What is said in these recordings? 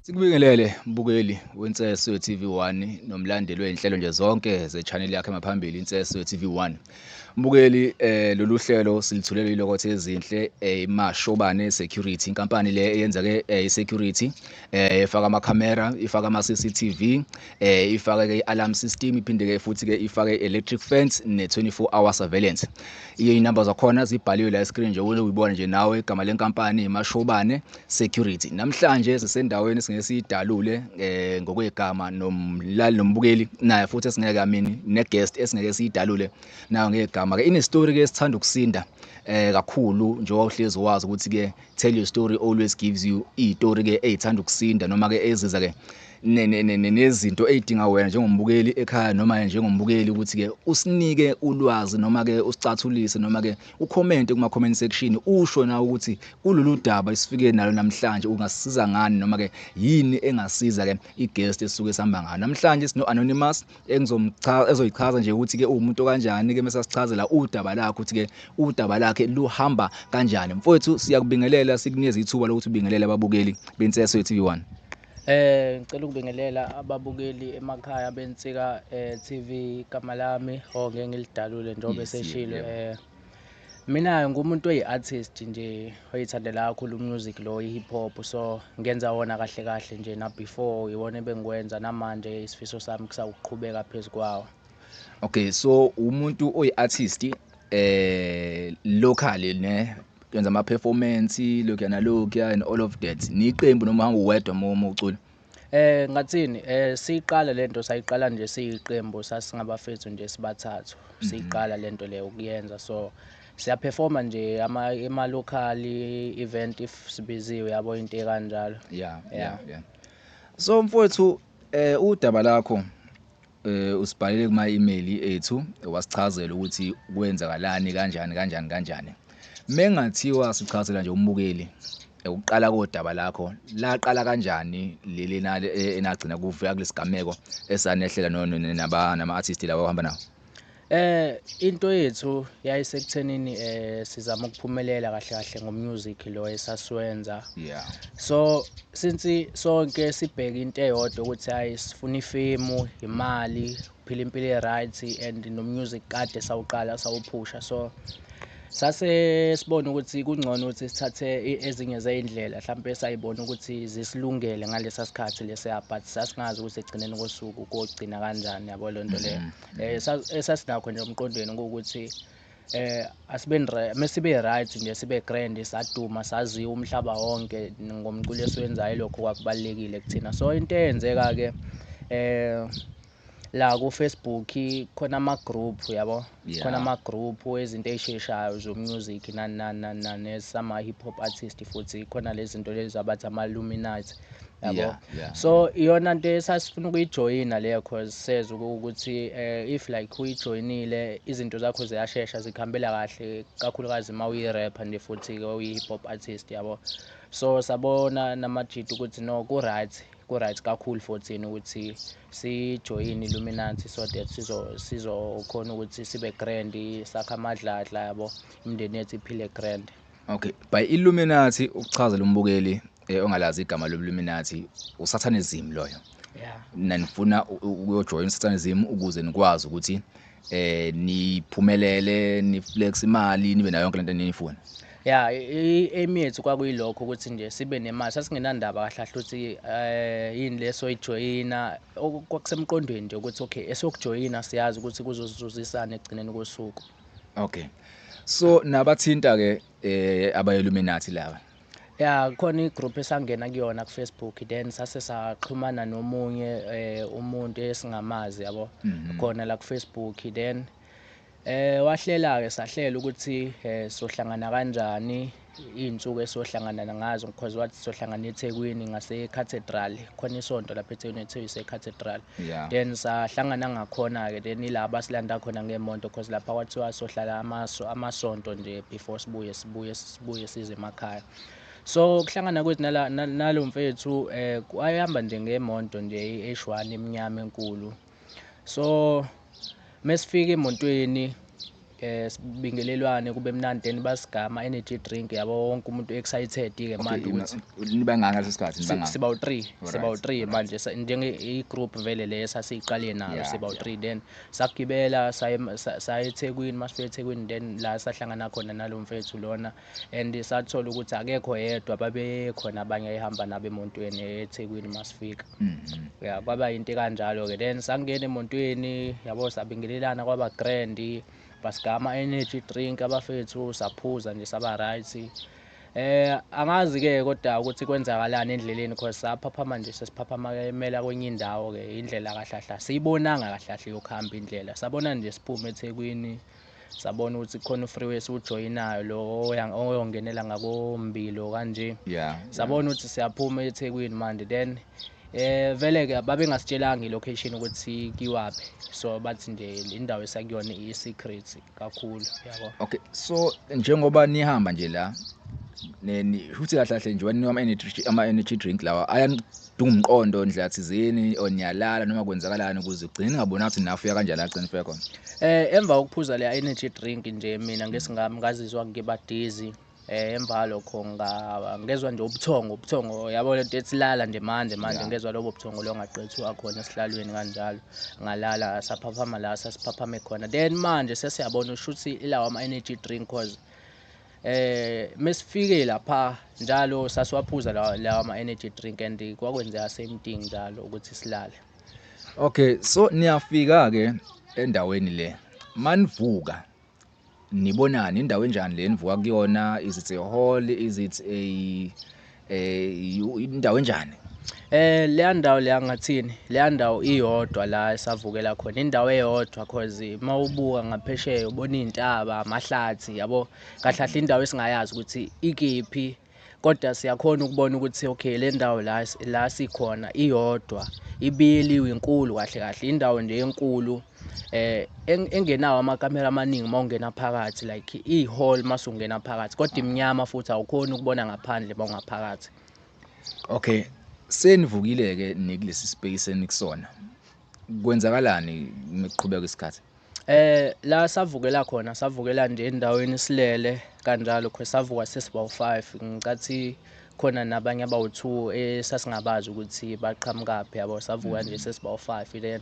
Sikubingelele mbukeli weNseso TV1 nomlandeli wey'nhlelo nje zonke ze-channel yakhe emaphambili iNseso TV1. Mbukeli, lolu hlelo silithulelwe yilokotho ezinhle iMashobane Security, inkampani le eyenza-ke i-security, ifaka amakhamera, ifaka ama-CCTV, ifake-ke i-alarm system, iphinde-ke futhi-ke ifake electric fence ne-24 hour surveillance. Iy'namba zakhona zibhaliwe la e-screen nje uyibona nje nawe igama lenkampani iMashobane Security. Namhlanje sisendaweni esingeke siyidalule ngokwegama nombukeli naye futhi esingeke amini ne-guest esingeke siyidalule nayo ngegama-ke. Ine-story-ke esithanda ukusinda kakhulu njengoba uhlezi wazi ukuthi-ke tell your story always gives you iy'tori-ke ey'thanda ukusinda noma-ke eziza-ke nezinto ey'dinga wena njengombukeli ekhaya noma njengombukeli ukuthi-ke usinike ulwazi noma-ke usicathulise noma-ke ukhomente kuma-comment section usho nawe ukuthi kulolu daba esifike nalo namhlanje ungasisiza ngani noma-ke yini engasiza-ke i-guest esisuke sihamba ngayo. Namhlanje sino-Anonymous ezoyichaza nje ukuthi-ke uwumuntu kanjani-ke mase asichazela udaba lakhe ukuthi-ke udaba lakhe luhamba kanjani. Mfowethu siyakubingelela sikunikeza ithuba lokuthi ubingelele ababukeli beNseso TV1. Ngicela ukubingelela ababukeli emakhaya bensika TV igama lami ngeke ngilidalule njengoba eseshilo. Mina ngumuntu oyi-artist nje oyithandela kakhulu umusic lo i-hip hop, so ngenza wona kahle kahle nje na before iwona ebengikwenza namanje isifiso sami kusawuqhubeka phezukwawo. Okay, so umuntu oyi-artist locally ne yenza ama-performance lokhu nalokhuya and all of that. Niqembu noma uhamba uwedwa uma ucula? Ngathini siyiqala lento sayiqala nje siyiqembu sasingabafethu nje sibathathu. Siyiqala lento leyo ukuyenza, so siyaperforma nje ema-local event if sibiziwe yabo into ekanjalo. Yeah. So mfowethu udaba lakho usibhalele kuma-email ethu wasichazela ukuthi kwenzakalani kanjani. Mengathiwa sichazela nje umbukeli ukuqala kodaba lakho laqala kanjani leli nali enagcina kuvuya kulesigameko esanehlela nama-artist laba ohamba nawo? Into yethu yayisekuthenini sizama ukuphumelela kahle kahle ngomusic lo esasiwenza. So since sonke sibheka into eyodwa ukuthi hayi sifuna ifame, imali, ukuphila impilo e-right and nomusic kade sawuqala sawuphusha, so sase sibona ukuthi kungcono ukuthi sithathe ezinye zey'ndlela mhlampe sayibona ukuthi zisilungele ngalesa sikhathi lesiya, but sasingazi ukuthi ekugcineni kosuku kogcina kanjani yabo lento leyo. Esasinakho nje emqondweni ukuthi mesibe right nje sibe grand saduma saziwa umhlaba wonke ngomculo esiwenzayo, lokho kwakubalekile kuthina. So into eyenzeka-ke la ku-Facebook khona ama-group yabo, khona ama-group ezinto ey'sheshayo zomusic nesama hip hop artist futhi khona lezi zinto lezi abathi ama-Illuminati yabo. So iyona nto esasifuna ukuyijoyina leyo cause seza ukuthi if like uyijoyinile izinto zakho ziyashesha zikhambela kahle, kakhulukazi uma uyi-rapper nje futhi-ke uyi-hip hop artist yabo. So sabona namajita ukuthi no ku-right kakhulu for thina ukuthi sijoyine Illuminati so that sizokhona ukuthi sibe grand, sakhe amadladla yabo, imindeni yethu iphile grand. Okay, by Illuminati ukuchazela umbukeli ongalazi igama lo-Illuminati uSatanism loyo. Nanifuna ukuyojoyina uSatanism ukuze nikwazi ukuthi niphumelele, niflex imali, nibe nayo yonke lento enifuna. I-aim yethu kwakuyilokho ukuthi nje sibe nemali, sasingenandaba kahle kahle ukuthi yini leso ijoyina, kwakusemqondweni nje ukuthi okay esokujoyina siyazi ukuthi kuzosizusisana ekugcineni kosuku. Okay, so nabathinta-ke aba-Illuminati laba? Khona igroup esangena kuyona ku-Facebook, then sase saxhumana nomunye umuntu esingamazi yabo khona la ku-Facebook, then wahlela-ke sahlela ukuthi sohlangana kanjani, iy'nsuku esohlangana ngazo because wathi sohlangana eThekwini ngase-Cathedral, khona isonto lapha eThekwini ethiwa ise-Cathedral. Then sahlangana ngakhona-ke, then ilaba silanda khona ngemonto because lapha kwathiwa sohlala amasonto nje before sibuye size emakhaya. So kuhlangana kwethu nalo mfethu wayehamba nje ngemonto nje i-H1 emnyama enkulu. So mesifika emontweni sibingelelwane kube mnandi then basigama energy drink yabo wonke umuntu excited ke manje ukuthi niba ngaka sikhathi niba ngaka siba u3 manje njenge i-group vele le sasiqale nayo siba u3 then sagibela saya eThekwini masifika eThekwini then la sahlangana khona nalomfethu lona and sathola ukuthi akekho yedwa babe khona abanye ayihamba nabo emontweni eThekwini masifika ya kwaba into kanjalo ke then sangena emontweni yabo sabingelelana kwaba grand basigama energy drink abafethu saphuza nje saba right angazi ke kodwa ukuthi kwenzakalani endleleni because saphaphama nje sesiphaphama emela kwenye indawo ke indlela kahlahla siyibonanga kahlahla yokuhamba indlela sabona nje siphuma eThekwini sabona ukuthi khona freeway ujoyinayo lo oyongenela ngakombilo kanje sabona ukuthi siyaphuma eThekwini manje then vele ke babengasitshelanga ilocation ukuthi kiwapi so bathi nje indawo esakuyona i-secret kakhulu yabo. Okay, so njengoba nihamba nje la futhi kahle nje wani ama energy drink lawa ayadunga umqondo ndlela thizeni onyalala noma kwenzakalani ukuze ugcine ngabona ukuthi nafika kanjani agcine fike khona. Emva kokuphuza le energy drink nje mina ngesingami ngazizwa ngibadizi emva lokho ngezwe nje ubuthongo yabo lento etsilala nje manje ngezwe lobo buthongo lo ngaqethwa khona esihlalweni kanjalo ngalala saphaphama la sasiphaphame khona then manje sesiyabona ukuthi ilawa ama energy drink cause mesifike lapha njalo sasiwaphuza lawa ama energy drink and kwakwenzeka same thing njalo ukuthi silale. Okay, so niyafika ke endaweni le manivuka nibonani indawo enjani le nivuka kuyona, is it a hall, is it indawo enjani? Le ndawo le ngathini le ndawo iyodwa la esavukela khona indawo eyodwa cause mawubuka ngaphesheya ubona izintaba amahlathi yabo kahlahla indawo esingayazi ukuthi ikephi kodwa siyakhona ukubona ukuthi okay le ndawo la sikhona iyodwa ibiyeliwe inkulu kahle indawo nje enkulu engenawo amakamera amaningi mawungena phakathi like i-hall masungena phakathi kodwa iminyama futhi awukhona ukubona ngaphandle bawungaphakathi. Okay, senivukile ke nikulesi space enikusona kwenzakalani mekuqhubeka isikhathi? La savukela nje endaweni silele kanjalo kwesavuka sesiba u5 ngicathi khona nabanye abawu2 esasingabazi ukuthi baqhamukaphi yabo savuka nje sesiba u5 then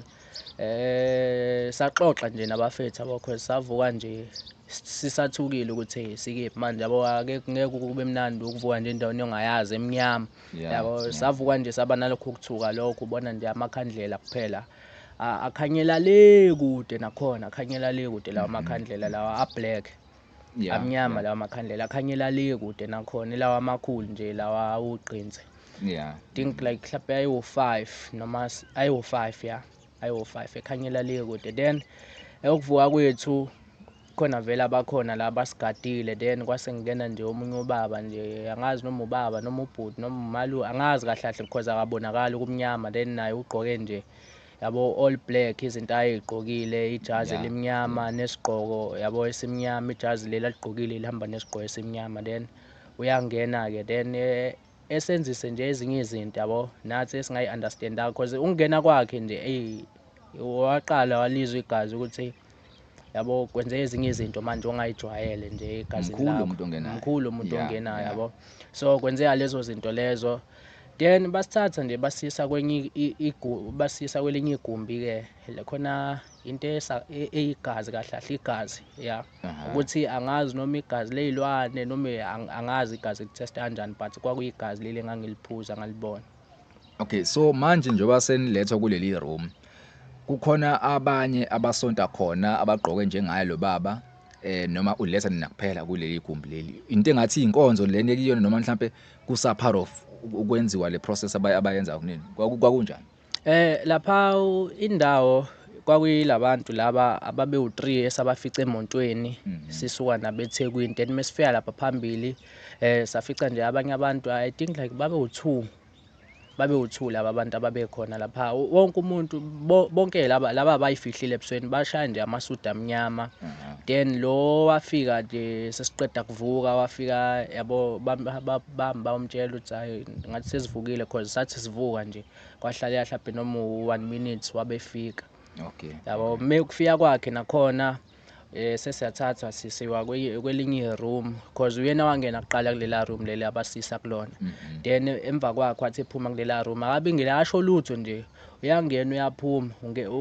saxoxa nje nabafethu abakho savuka nje sisathukile ukuthi sikephi manje yabo ngeke kube mnandi ukuvuka nje endaweni ongayazi eminyama yabo savuka nje saba nalokho ukuthuka lokho ubona nje amakhandlela kuphela akhanyela le kude nakhona akhanyela le kude lawa amakhandlela lawa a-black amnyama lawa amakhandlela akhanyela le kude nakhona lawa amakhulu nje lawa uqinze think like mhlawumbe ayiwu5 noma ayiwu5 ayiwu5 ekhanyela le kude then ukuvuka kwethu khona vela abakhona la basigadile then kwase ngena nje omunye ubaba nje angazi noma ubaba noma ubhuti noma umalu angazi kahle because akabonakala kumnyama then naye ugqoke nje yabo all black izinto ayigqokile ijazi lemnyama nesigqoko yabo esimnyama ijazi lela ligqokile lihamba nesigqoko esimnyama then uyangena ke then esenzise nje ezinye izinto yabo nathi esingayi-understand because ungena kwakhe nje waqala walizwa igazi ukuthi yabo kwenze ezinye izinto manje ongayijwayele nje egazini lakho mkhulu umuntu ongenayo yabo so kwenzeka lezo zinto lezo then basithatha nje basisa kwenye basisa kwelinye igumbi ke khona into eyigazi kahlahla igazi ukuthi angazi noma igazi lezilwane noma angazi igazi litesta kanjani but kwakuyigazi leli engangiliphuza ngalibona. Okay, so manje njoba senilethwa kuleli room kukhona abanye abasonta khona abagqoke njengaye lo baba noma uletha nina kuphela kuleli gumbi leli into engathi inkonzo leni ekuyona noma mhlambe kusa part of ukwenziwa le process abayenza kunini kwakunjani? Lapha indawo kwakuyilabantu laba ababe u3 esabafica emontweni sisuka nabeThekwini then mesifika lapha phambili safica nje abanye abantu I think like babe u2 laba abantu ababekhona lapha wonke umuntu bonke laba abayifihlile ebusweni bashaya nje amasudu amnyama then lo wafika nje sesiqeda kuvuka wafika yabo bamba umtshela ukuthi hayi ngathi sesivukile because sathi sivuka nje kwahlala mhlawumbe noma 1 minute wabefika. Okay, yabo mekufika kwakhe nakhona sesiyathathwa sisiwa kwelinye room because uyena wangena kuqala kulela room leli abasisa kulona. Then emva kwakho wathi ephuma kulela room akabi ngilasho lutho nje uyangena uyaphuma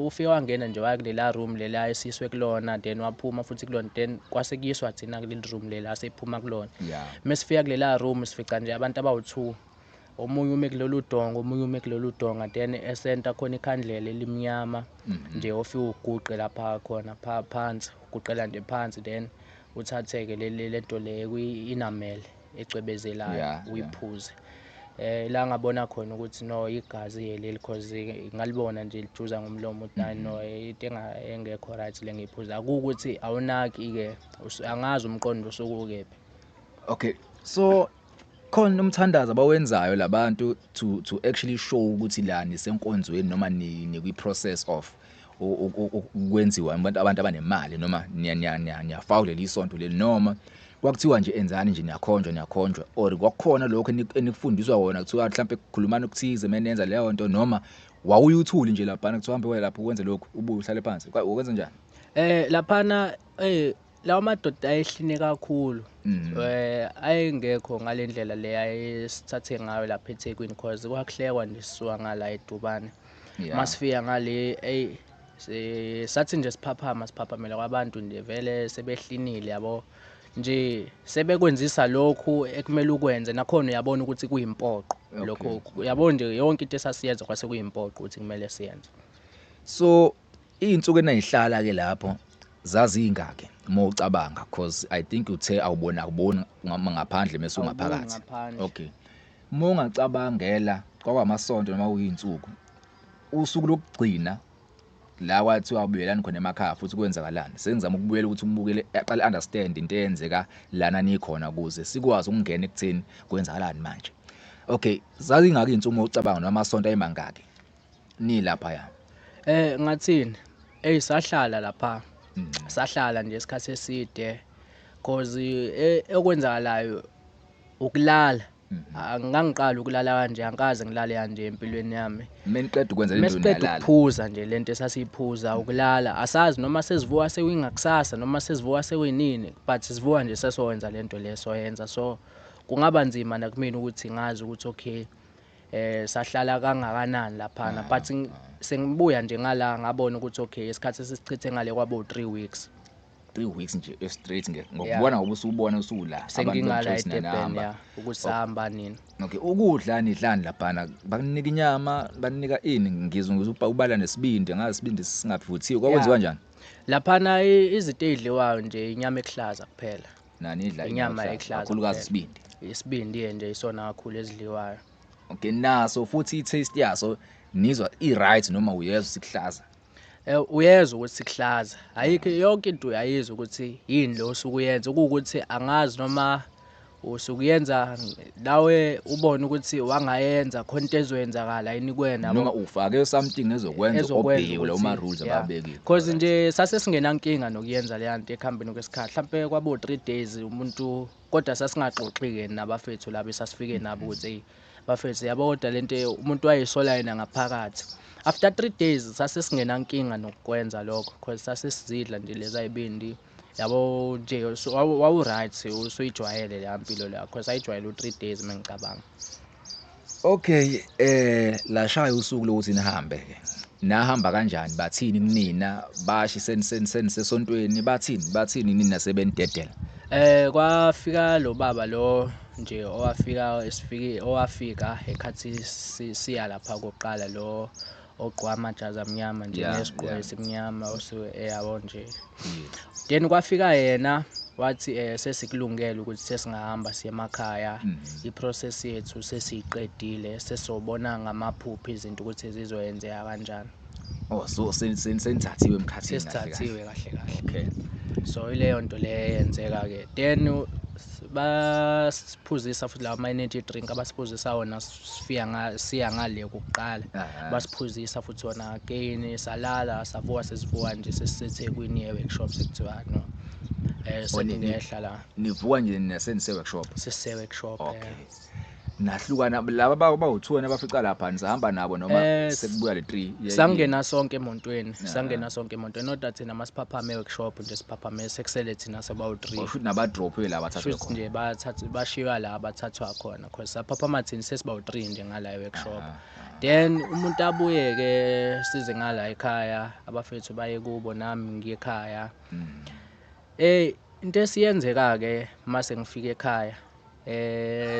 ufike wangena nje waya kulela room lela ayesiswe kulona then waphuma futhi kulona then kwasekuyiswa thina kuleli room lela asephuma kulona. Mesifika kulela room sifica nje abantu abawu2 omunye ume kulolu dongo omunye ume kulolu donga then esenta khona ikhandlela elimnyama nje ofika uguqe lapha khona phansi uguqela nje phansi then uthatheke lento le kuyinamele ecwebezelayo uyiphuze. La ngabona khona ukuthi no igazi leli because ngalibona nje lijuza ngomlomo uthi no into engekho right le ngiyiphuza akukuthi awunaki ke angazi umqondo usukukephi. Okay, so khona umthandazo abawenzayo labantu to actually show ukuthi la nisenkonzweni noma ni kwi process of ukwenziwa abantu abanemali noma niyafawulela isonto leli noma kwakuthiwa nje enzani nje niyakhonjwa or kwakukhona lokho enikufundiswa wona kuthiwa mhlambe kukhulumana ukuthize menenza leyo nto noma wawuyuthuli nje lapha kuthiwa hambe wena lapho ukwenze lokho ubuye uhlale phansi ukwenza njani? Laphana lawo madoda ayehline kakhulu ayengekho ngalendlela le ayesithathe ngayo lapha eThekwini because kwakuhlekwa nje sisuka ngala eDubane. Masifika ngale sathi nje siphaphamela kwabantu nje vele sebehlinile yabo nje sebekwenzisa lokhu ekumele ukwenze nakhona uyabona ukuthi kuyimpoqo lokho uyabona nje yonke into esasiyenza kwase kuyimpoqo ukuthi kumele siyenze. So izinsuku enayihlala ke lapho zazingakhe mawucabanga because I think uthe awubona ngaphandle mase ungaphakathi. Okay, mawungacabangela kwamasonto noma uyinsuku usuku lokugcina la wathi wabuyelana khona emakhaya futhi kwenzakalani sengizama ukubuyela ukuthi umbukele aqale understand into eyenzeka lana nikhona kuze sikwazi ukungena ekutheni kwenzakalani manje. Okay, zazingaki izinsuku mawucabanga noma amasonto ayimangaki ni lapha ya? Ngathini sahlala lapha sahlala nje isikhathi eside because ekwenzakalayo ukulala angangiqala ukulala kanje angikaze ngilale kanje empilweni yami. Meniqeda ukwenza lento nalala ukuphuza nje lento esasiphuza ukulala asazi noma sezivuka sewingakusasa noma sezivuka sewinini but sizivuka nje sesowenza lento leso yenza so kungaba nzima nakumina ukuthi ngazi ukuthi okay sahlala kangakanani lapha but sengibuya nje ngala ngabona ukuthi okay isikhathi sesichithe ngale kwabo 3 weeks. 3 weeks nje straight ngokubona ngoba usubona usula sengingala eDurban ukusahamba nini. Okay, ukudla nidlani lapha bakunika inyama banika ini ngizwe ubala nesibindi ngasibindi singavuthiwe kwakwenziwa kanjani lapha izinto ezidliwayo nje inyama eklaza kuphela nani idla inyama eklaza kakhulukazi isibindi nje isona kakhulu ezidliwayo. Okay, naso futhi i-taste yaso nizwa i-right noma uyezwa siklaza? Uyezwa ukuthi siklaza ayikho yonke into uyayizwa ukuthi yini lo usukuyenza ukuthi angazi noma usukuyenza nawe ubone ukuthi wangayenza khona into ezowenzakala yini kuwena noma ufake something ezokwenza obhekiwe lawo ma rules ababekile because nje sase singena nkinga nokuyenza le nto ekhambeni kwesikhathi mhlawumbe kwabo 3 days umuntu kodwa sasingaxoxike nabafethu labo esasifike nabo ukuthi bafethu yabo kodwa lento umuntu wayesola yena ngaphakathi. After 3 days sase singena nkinga nokwenza lokho because sase sizidla nje leza ibindi yabo nje wawu right usuyijwayele le mpilo la because ayijwayele u3 days mengicabanga. Okay, lashaya usuku lokuthi nihambe ke nahamba kanjani bathini kunina bashi senisesontweni bathini nina sebenidedela? Kwafika lo baba lo nje owafika ekhathi siya lapha koqala lo ogqwa amajazi amnyama nje nesiqhwa esimnyama yabo nje. Then kwafika yena wathi sesikulungela ukuthi sesingahamba siye emakhaya iprocess yethu sesiqedile sesobona ngamaphupho izinto ukuthi zizoyenzeka kanjani. So senithathiwe emkhathini kahle. Okay, so ileyo nto le yenzeka ke then basiphuzisa futhi la ama energy drink abasiphuzisa wona siya ngale kokuqala basiphuzisa futhi wona again salala savuka sesivuka nje sesiseThekwini ye-workshop sekuthiwa no sekungehla la nivuka nje naseni se-workshop sese-workshop. Okay, nahlukana laba bawu2 abafica lapha nisahamba nabo noma sekubuya le3 sangena sonke emontweni noda thina masiphaphame workshop nje siphaphame sekusele thina sebawu3 shoot naba drop la bathathwe khona nje bashiwa la abathathwa khona because saphaphama thina sesibawu3 nje ngala workshop then umuntu abuye ke size ngala ekhaya abafethu baye kubo nami ngiyekhaya into esiyenzeka ke mase ngifika ekhaya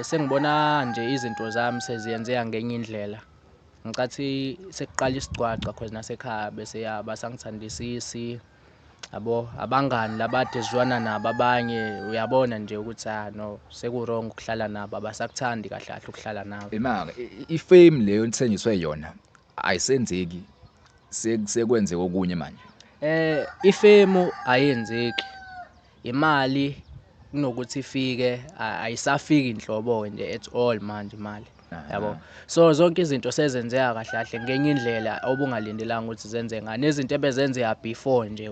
sengibona nje izinto zami seziyenzeka ngenye indlela ngicathi sekuqala isigcwaqa because nasekhaya bese basangithandisisi yabo abangani labade sizwana nabo abanye uyabona nje ukuthi no sekurong ukuhlala nabo abasakuthandi kahle kahle ukuhlala nabo imaka ifame leyo nithengiswe yona ayisenzeki sekwenzeka okunye manje ifame ayenzeki imali kunokuthi ifike ayisafiki inhlobo nje at all manje imali yabo so zonke izinto sezenzeka kahle kahle ngenye indlela obungalindelanga ukuthi zenze ngane nezinto ebezenzeka before nje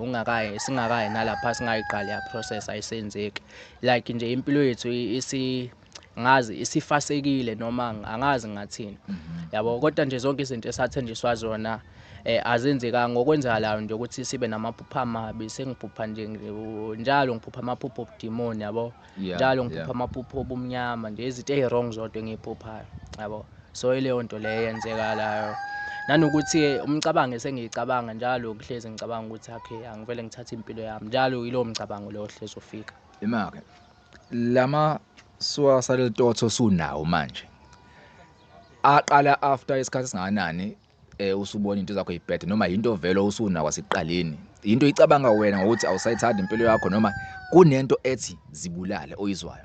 singakayi nalapha singayiqala ya process ayisenzeki like nje impilo yethu ngazi isifasekile noma angazi ngathini yabo kodwa nje zonke izinto esathenjiswa zona azenzeka ngokwenzakalayo nje ukuthi sibe namaphupha amabi sengiphupha nje njalo ngiphupha amaphupho obudemon yabo njalo ngiphupha amaphupho obumnyama nje izinto ezirong zodwa engiphuphayo yabo so ileyo nto le yenzekalayo nanokuthi umcabango sengiyicabanga njalo ngihlezi ngicabanga ukuthi okay angivele ngithathe impilo yami njalo ilo mcabango lo hlezi ufika imake lama suicide thoughts usunawo manje aqala after isikhathi singakanani usubona into zakho ibhede noma into vele usunawo siqaleni into icabanga wena ngokuthi awusayithanda impilo yakho noma kunento ethi zibulale oyizwayo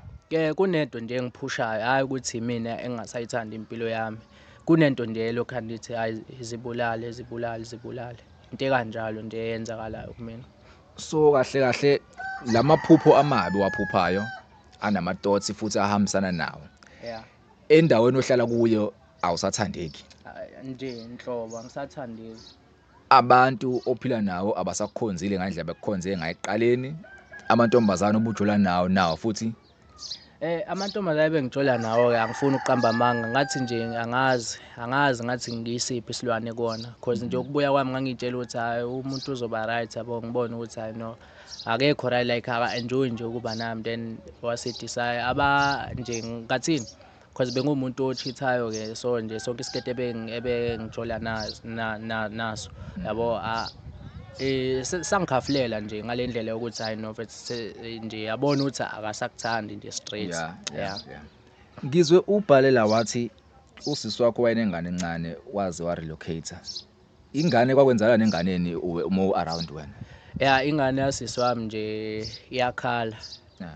kunento nje ngiphushayo hayi ukuthi mina engasayithanda impilo yami kunento nje lokho andithi hayi zibulale into kanjalo nje yenzakalayo kumina so kahle lamaphupho amabi waphuphayo anama thoughts futhi ahambisana nawo endaweni ohlala kuyo awusathandeki nje inhlobo angisathandeki abantu ophila nawo abasakukhonzile ngandlela bekukhonze ngayiqaleni amantombazana obujula nawo futhi amantombazana bengijola nawo ke angifuni ukuqamba amanga ngathi nje angazi ngathi ngiyisiphi isilwane kona because nje ukubuya kwami ngangitshela ukuthi hayi umuntu uzoba right yabo ngibona ukuthi hayi no akekho right like aka enjoy nje ukuba nami then wasedecide aba nje ngathini because bengumuntu ochithayo ke so nje sonke isikete ebengijola naso yabo sangikhafulela nje ngalendlela ukuthi hayi no nje yabona ukuthi akasakuthandi nje straight ngizwe ubhalela wathi usisi wakho wayenengane encane waze wa relocate ingane kwakwenzala nenganeni uma around wena ingane yasisi wami nje iyakhala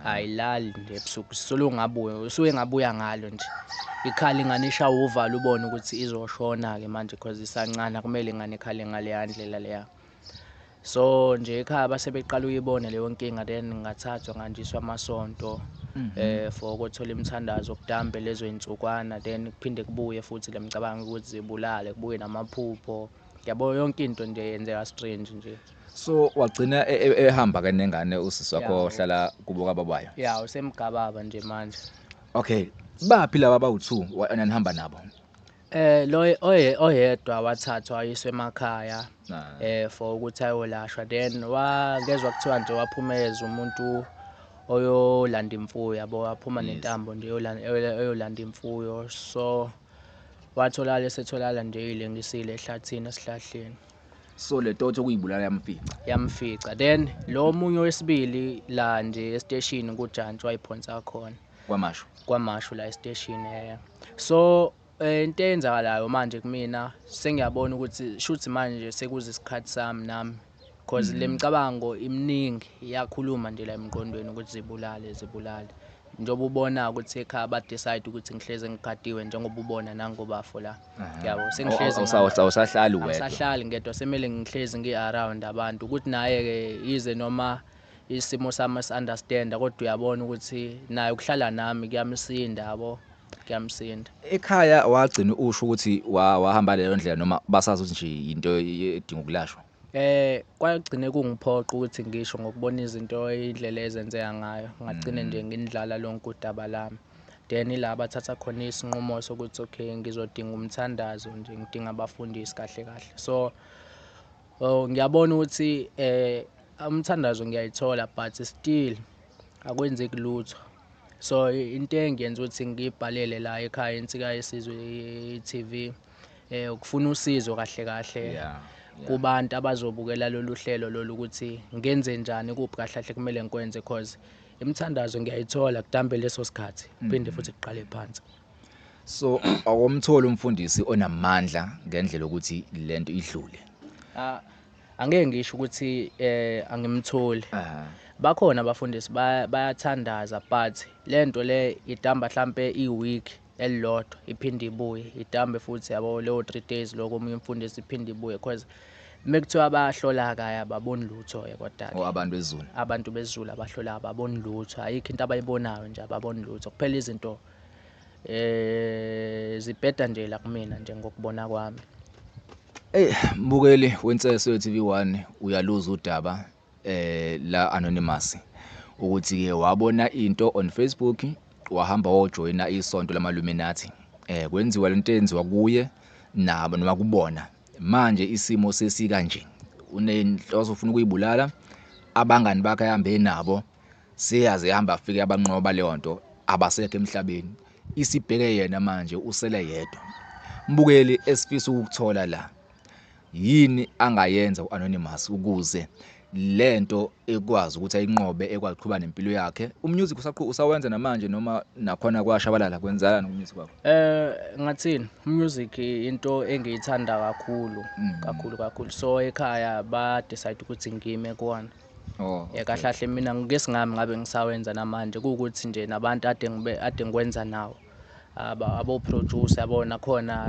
ayilali nje ebusuku solo ngabuya usuke ngabuya ngalo nje ikhala ingane isha uvalo ubone ukuthi izoshona ke manje because isancane kumele ingane ikhale ngale yandlela leya so nje ekhaya basebeqala uyibone leyo nkinga then ngathathwa nganjiswa amasonto for ukuthola imithandazo okudambe lezo insukwana then kuphinde kubuye futhi lemicabanga ukuthi zibulale kubuye namaphupho yabo yonke into nje yenzeka strange nje so wagcina ehamba ke nengane usisi wakho ohlala kubo kababayo usemgababa nje manje okay baphi laba bawu2 anihamba nabo lo oyedwa wathathwa ayiswe emakhaya for ukuthi ayolashwa then wagezwe kuthiwa nje waphumeza umuntu oyolanda imfuyo yabo waphuma nentambo nje oyolanda imfuyo so watholala esetholala nje ilengisile ehlathini esihlahleni so le thought okuyibulala yamfica then lo munye wesibili la nje estation kuJantshi wayiphonsa khona kwamashu la estation so into eyenzakalayo manje kumina sengiyabona ukuthi shuthi manje sekuze isikhathi sami nami because lemicabango iminingi iyakhuluma nje la emqondweni ukuthi zibulale njengoba ubona ukuthi ekhaya ba decide ukuthi ngihleze ngigadiwe njengoba ubona nangobafo la yabo sengihleze awusahlali wedwa awusahlali ngedwa semele ngihlezi ngi-around abantu ukuthi naye ke ize noma isimo sami understand kodwa uyabona ukuthi naye ukuhlala nami kuyamsinda yabo kuyamsinda ekhaya wagcina usho ukuthi wahamba leyo ndlela noma basazi ukuthi nje into edinga ukulashwa kwagcine kungiphoqa ukuthi ngisho ngokubona izinto indlela ezenzeka ngayo ngagcine nje ngindlala lonke udaba lami then ila bathatha khona isinqumo sokuthi okay ngizodinga umthandazo nje ngidinga abafundisi kahle kahle. So ngiyabona ukuthi umthandazo ngiyayithola but still akwenzeki lutho. So into engiyenza ukuthi ngibhalele la ekhaya insika yesizwe TV ukufuna usizo kahle kahle kubantu abazobukela lolu hlelo lolu ukuthi ngenze njani kuphi kahle kahle kumele ngikwenze cause imithandazo ngiyayithola kudambe leso sikhathi phinde futhi kuqale phansi. So awumtholi umfundisi onamandla ngendlela ukuthi lento idlule. Angeke ngisho ukuthi angimtholi. Bakhona abafundisi bayathandaza but lento le idamba mhlambe iweek elilodwa iphinde ibuye idambe futhi yabo leyo 3 days lokho omunye umfundisi iphinde ibuye because mekuthiwa bayahlola kaya baboni lutho kodwa abantu bezulu abahlola ababoni lutho ayikho into abayibonayo nje ababoni lutho kuphela izinto zibheda nje la kumina nje ngokubona kwami. Mbukeli wenseso ye-TV1 uyaluza udaba la Anonymous ukuthi ke wabona into on Facebook wahamba wojoyina isonto lamaluminati kwenziwa lento enziwa kuye nabo noma kubona manje isimo sesika nje unenhloso ufuna ukuyibulala abangani bakhe ahambe nabo siyaze hamba afike abanqoba leyo nto abasekho emhlabeni isibheke yena manje usele yedwa. Mbukeli esifisa ukuthola la yini angayenza uAnonymous ukuze lento ekwazi ukuthi ayinqobe ekwaziqhubana nempilo yakhe. Umusic usawenza namanje noma nakhona kwashabalala kwenzana nomusic wakho? Ngathini umusic into engiyithanda kakhulu so ekhaya ba decide ukuthi ngime kuona. Kahle kahle mina ngesingami ngabe ngisawenza namanje ukuthi nje nabantu ade ngikwenza nawo abo producer yabona khona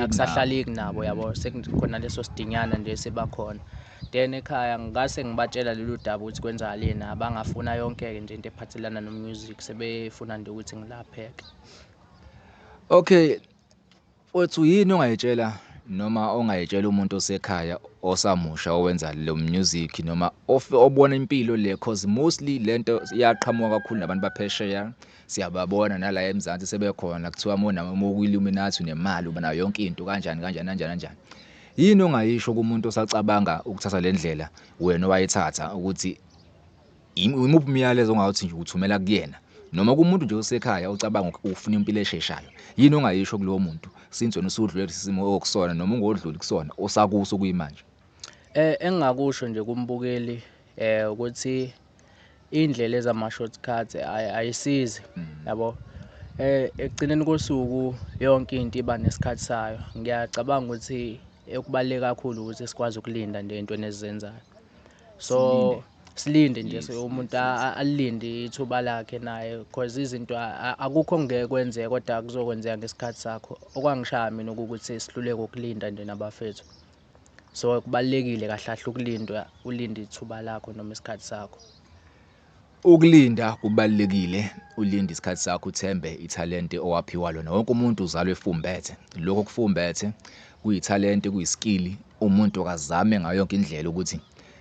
akusahlaliki nabo yabo sekukhona leso sidinyana nje sebakhona. Then ekhaya ngase ngibatshela lolu daba ukuthi kwenzakaleni abangafuna yonke nje into ephathelana nomusic sebefuna nje ukuthi ngilapheke. Okay, wethu yini ongayitshela noma ongayitshela umuntu osekhaya osamusha owenza lo music noma obona impilo le cause mostly lento iyaqhamuka kakhulu nabantu baphesheya siyababona nala eMzansi sebekhona kuthiwa mo kwi-Illuminati unemali uba nayo yonke into kanjani. Yini ongayisho kumuntu osacabanga ukuthatha le ndlela wena owayithatha ukuthi imuphi umyalezo ongawuthi nje uthumela kuyena noma kumuntu nje osekhaya ocabanga ufuna impilo esheshayo? Yini ongayisho kulowo muntu since wena usudlule lesimo okusona noma ungodluli kusona osakuso kuyimanje? Engingakusho nje kumbukeli ukuthi indlela ezama shortcuts ayisizi yabo. Ekugcineni kosuku yonke into iba nesikhathi sayo. Ngiyacabanga ukuthi ekubaleka kakhulu ukuthi sikwazi ukulinda nje into enezenzayo. So silinde nje umuntu alinde ithuba lakhe naye because izinto akukho ngeke kwenzeke kodwa kuzokwenzeka ngesikhathi sakho. Okwangishaya mina ukuthi sihluleke ukulinda nje nabafethu. So kubalekile kahle kahle ukulindwa ulinde ithuba lakho noma isikhathi sakho. Ukulinda kubalekile ulinde isikhathi sakho uthembe ithalente owaphiwa lona. Wonke umuntu uzalwe efumbethe. Lokho kufumbethe kuyithalente kuyiskill umuntu akazame ngayo yonke indlela ukuthi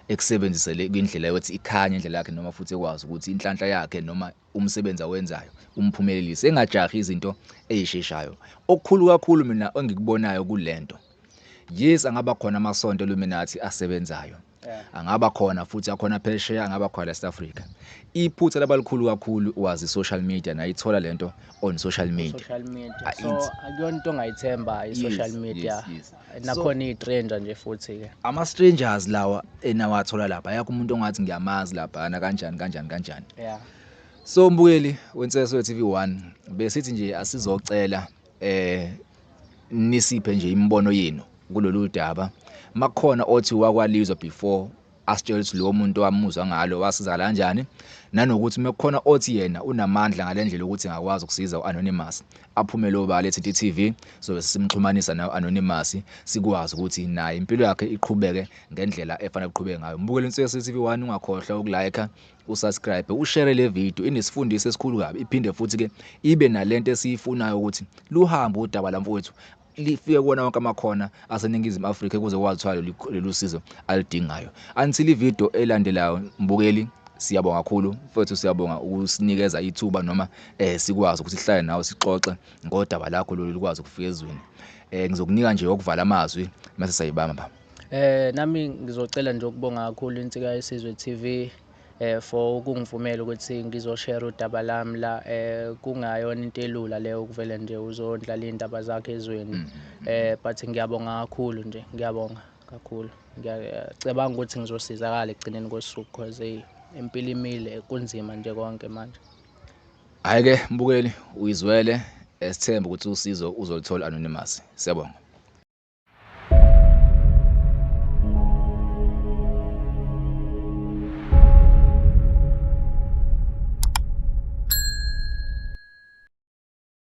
ekusebenzisele kwindlela yokuthi ikhanye indlela yakhe noma futhi ekwazi ukuthi inhlanhla yakhe noma umsebenzi awenzayo umphumelelise engajahi izinto ezisheshayo. Okukhulu kakhulu mina engikubonayo kulento yes angaba khona amasonto Illuminati asebenzayo angaba khona futhi akhona phesheya angaba khona eSouth Africa. Iphutha labalikhulu kakhulu wazi social media nayithola lento on social media. So akuyona into ongayithemba i-social media nakhona itranger nje futhi ke ama strangers lawa enawathola lapha yakho umuntu ongathi ngiyamazi lapha na kanjani. So mbukeli wenseso ye-TV1 besithi nje asizocela nisiphe nje imbono yenu kulolu daba makhona othi wakwalizwa before asitshela ukuthi lo muntu wamuzwa ngalo wasiza kanjani nanokuthi mekukhona othi yena unamandla ngalendlela ukuthi ngakwazi ukusiza uAnonymous aphumele obala eThinti TV so simxhumanisa naAnonymous sikwazi ukuthi naye impilo yakhe iqhubeke ngendlela efanele uqhubeke ngayo. Mbukele insizwe ye-TV1 ungakhohlwa ukulike usubscribe ushare le video inesifundisi esikhulu kabi iphinde futhi ke ibe nalento esiyifunayo ukuthi luhambe udaba lamfowethu lifike kuona wonke amakhona aseningizimu Afrika ukuze kwazi uthwala lolu sizo alidingayo. Until ivideo elandelayo mbukeli siyabonga kakhulu futhi siyabonga ukusinikeza ithuba noma sikwazi ukuthi sihlale nawe sixoxe ngodaba lakho lolu likwazi ukufika ezweni. Ngizokunika nje okuvala amazwi mase sayibamba. Nami ngizocela nje ukubonga kakhulu insika yeSizwe TV for ukungivumela ukuthi ngizoshare udaba lami la, kungayona into elula leyo ukuvele nje uzondlala indaba zakhe ezweni. But ngiyabonga kakhulu nje, ngiyabonga kakhulu. Ngiyacabanga ukuthi ngizosizakala ekugcineni kosuku cause impilo imile kunzima nje konke manje. Hhayi ke mbukeli uyizwele, sithemba ukuthi usizo uzolithola Anonymous. Siyabonga.